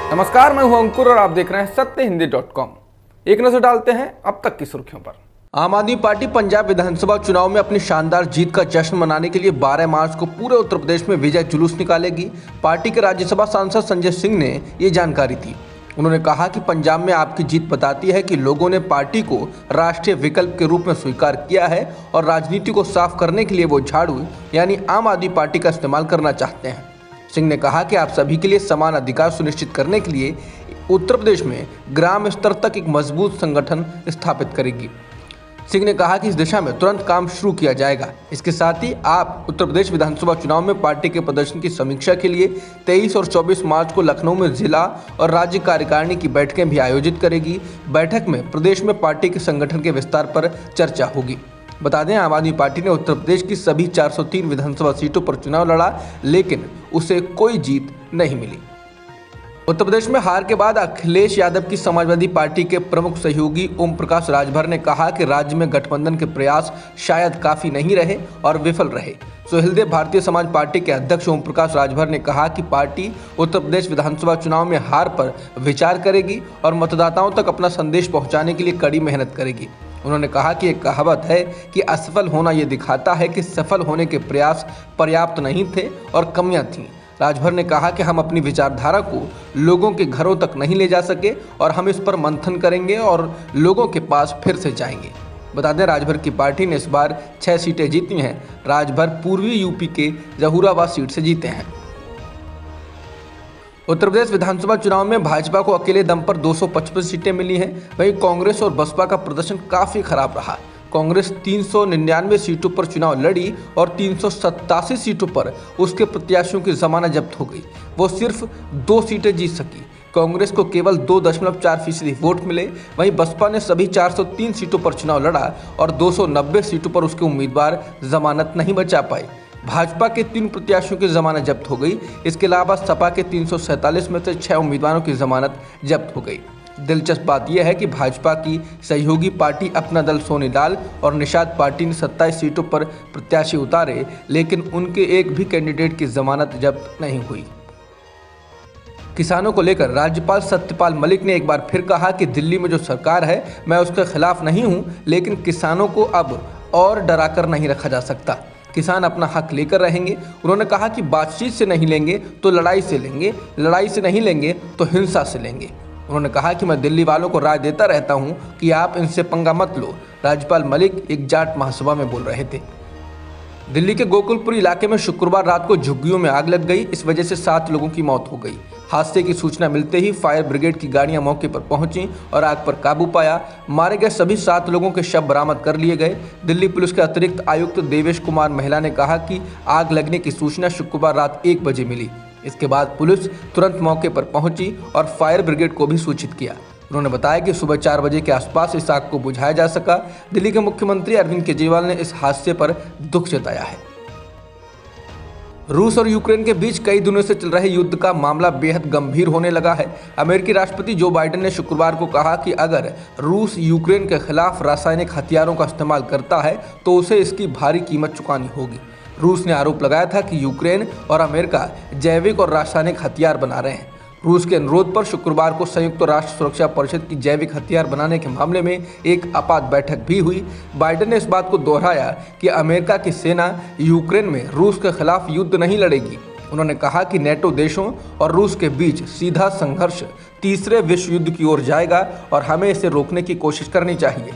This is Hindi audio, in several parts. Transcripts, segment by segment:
नमस्कार, मैं हूं अंकुर और आप देख रहे हैं सत्यहिंदी.com। एक नजर डालते हैं अब तक की सुर्खियों पर। आम आदमी पार्टी पंजाब विधानसभा चुनाव में अपनी शानदार जीत का जश्न मनाने के लिए 12 मार्च को पूरे उत्तर प्रदेश में विजय जुलूस निकालेगी। पार्टी के राज्यसभा सांसद संजय सिंह ने ये जानकारी दी। उन्होंने कहा कि पंजाब में आपकी जीत बताती है कि लोगों ने पार्टी को राष्ट्रीय विकल्प के रूप में स्वीकार किया है और राजनीति को साफ करने के लिए वो झाड़ू यानी आम आदमी पार्टी का इस्तेमाल करना चाहते हैं। सिंह ने कहा कि आप सभी के लिए समान अधिकार सुनिश्चित करने के लिए उत्तर प्रदेश में ग्राम स्तर तक एक मजबूत संगठन स्थापित करेगी। सिंह ने कहा कि इस दिशा में तुरंत काम शुरू किया जाएगा। इसके साथ ही आप उत्तर प्रदेश विधानसभा चुनाव में पार्टी के प्रदर्शन की समीक्षा के लिए 23 और 24 मार्च को लखनऊ में जिला और राज्य कार्यकारिणी की बैठकें भी आयोजित करेगी। बैठक में प्रदेश में पार्टी के संगठन के विस्तार पर चर्चा होगी। बता दें, आम आदमी पार्टी ने उत्तर प्रदेश की सभी 403 विधानसभा सीटों पर चुनाव लड़ा, लेकिन उसे कोई जीत नहीं मिली। उत्तर प्रदेश में हार के बाद अखिलेश यादव की समाजवादी पार्टी के प्रमुख सहयोगी ओम प्रकाश राजभर ने कहा कि राज्य में गठबंधन के प्रयास शायद काफी नहीं रहे और विफल रहे। सोहेलदेव भारतीय समाज पार्टी के अध्यक्ष ओम प्रकाश राजभर ने कहा कि पार्टी उत्तर प्रदेश विधानसभा चुनाव में हार पर विचार करेगी और मतदाताओं तक अपना संदेश पहुंचाने के लिए कड़ी मेहनत करेगी। उन्होंने कहा कि एक कहावत है कि असफल होना ये दिखाता है कि सफल होने के प्रयास पर्याप्त नहीं थे और कमियां थीं। राजभर ने कहा कि हम अपनी विचारधारा को लोगों के घरों तक नहीं ले जा सके और हम इस पर मंथन करेंगे और लोगों के पास फिर से जाएंगे। बता दें, राजभर की पार्टी ने इस बार 6 सीटें जीती हैं। राजभर पूर्वी यूपी के जहूराबाद सीट से जीते हैं। उत्तर प्रदेश विधानसभा चुनाव में भाजपा को अकेले दम पर 255 सीटें मिली हैं। वहीं कांग्रेस और बसपा का प्रदर्शन काफी खराब रहा। कांग्रेस 399 सीटों पर चुनाव लड़ी और 387 सीटों पर उसके प्रत्याशियों की जमानत जब्त हो गई। वो सिर्फ 2 सीटें जीत सकी। कांग्रेस को केवल 2.4% वोट मिले। वहीं बसपा ने सभी 403 सीटों पर चुनाव लड़ा और 290 सीटों पर उसके उम्मीदवार जमानत नहीं बचा पाए। भाजपा के 3 प्रत्याशियों की जमानत जब्त हो गई। इसके अलावा सपा के 347 में से 6 उम्मीदवारों की जमानत जब्त हो गई। दिलचस्प बात यह है कि भाजपा की सहयोगी पार्टी अपना दल सोनीलाल और निषाद पार्टी ने 27 सीटों पर प्रत्याशी उतारे, लेकिन उनके एक भी कैंडिडेट की जमानत जब्त नहीं हुई। किसानों को लेकर राज्यपाल सत्यपाल मलिक ने एक बार फिर कहा कि दिल्ली में जो सरकार है मैं उसके खिलाफ नहीं हूं, लेकिन किसानों को अब और डराकर नहीं रखा जा सकता। किसान अपना हक लेकर रहेंगे। उन्होंने कहा कि बातचीत से नहीं लेंगे तो लड़ाई से लेंगे, लड़ाई से नहीं लेंगे तो हिंसा से लेंगे। उन्होंने कहा कि मैं दिल्ली वालों को राय देता रहता हूं कि आप इनसे पंगा मत लो। राज्यपाल मलिक एक जाट महासभा में बोल रहे थे। दिल्ली के गोकुलपुर इलाके में शुक्रवार रात को झुग्गियों में आग लग गई। इस वजह से 7 लोगों की मौत हो गई। हादसे की सूचना मिलते ही फायर ब्रिगेड की गाड़ियां मौके पर पहुंची और आग पर काबू पाया। मारे गए सभी 7 लोगों के शव बरामद कर लिए गए। दिल्ली पुलिस के अतिरिक्त आयुक्त देवेश कुमार महिला ने कहा कि आग लगने की सूचना शुक्रवार रात 1 बजे मिली। इसके बाद पुलिस तुरंत मौके पर पहुंची और फायर ब्रिगेड को भी सूचित किया। उन्होंने बताया कि सुबह 4 बजे के आसपास इस आग को बुझाया जा सका। दिल्ली के मुख्यमंत्री अरविंद केजरीवाल ने इस हादसे पर दुख जताया है। रूस और यूक्रेन के बीच कई दिनों से चल रहे युद्ध का मामला बेहद गंभीर होने लगा है। अमेरिकी राष्ट्रपति जो बाइडेन ने शुक्रवार को कहा कि अगर रूस यूक्रेन के खिलाफ रासायनिक हथियारों का इस्तेमाल करता है तो उसे इसकी भारी कीमत चुकानी होगी। रूस ने आरोप लगाया था कि यूक्रेन और अमेरिका जैविक और रासायनिक हथियार बना रहे हैं। रूस के अनुरोध पर शुक्रवार को संयुक्त राष्ट्र सुरक्षा परिषद की जैविक हथियार बनाने के मामले में एक आपात बैठक भी हुई। बाइडेन ने इस बात को दोहराया कि अमेरिका की सेना यूक्रेन में रूस के खिलाफ युद्ध नहीं लड़ेगी। उन्होंने कहा कि नेटो देशों और रूस के बीच सीधा संघर्ष तीसरे विश्व युद्ध की ओर जाएगा और हमें इसे रोकने की कोशिश करनी चाहिए।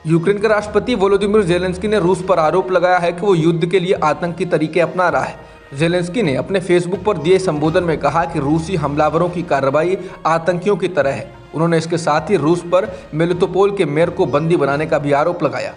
यूक्रेन के राष्ट्रपति वोलोदिमीर ज़ेलेंस्की ने रूस पर आरोप लगाया है कि वो युद्ध के लिए आतंकी तरीके अपना रहा है। ज़ेलेंस्की ने अपने फेसबुक पर दिए संबोधन में कहा कि रूसी हमलावरों की कार्रवाई आतंकियों की तरह है। उन्होंने इसके साथ ही रूस पर मेलिटोपोल के मेयर को बंदी बनाने का भी आरोप लगाया।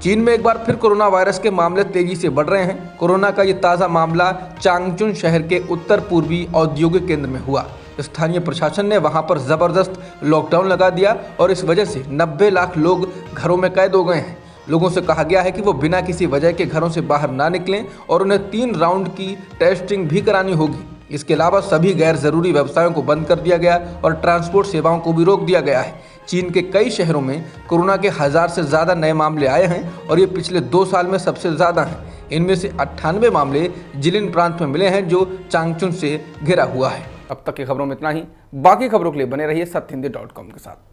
चीन में एक बार फिर कोरोना वायरस के मामले तेजी से बढ़ रहे हैं। कोरोना का ये ताज़ा मामला चांगचुन शहर के उत्तर पूर्वी औद्योगिक केंद्र में हुआ। स्थानीय प्रशासन ने वहां पर जबरदस्त लॉकडाउन लगा दिया और इस वजह से 90 लाख लोग घरों में कैद हो गए हैं। लोगों से कहा गया है कि वो बिना किसी वजह के घरों से बाहर ना निकलें और उन्हें 3 राउंड की टेस्टिंग भी करानी होगी। इसके अलावा सभी गैर जरूरी व्यवसायों को बंद कर दिया गया और ट्रांसपोर्ट सेवाओं को भी रोक दिया गया है। चीन के कई शहरों में कोरोना के 1000 से ज़्यादा नए मामले आए हैं और ये पिछले 2 साल में सबसे ज़्यादा हैं। इनमें से 98 मामले जिलिन प्रांत में मिले हैं जो चांगचुन से घिरा हुआ है। अब तक की खबरों में इतना ही। बाकी खबरों के लिए बने रहिए सत्यहिंदी.com के साथ।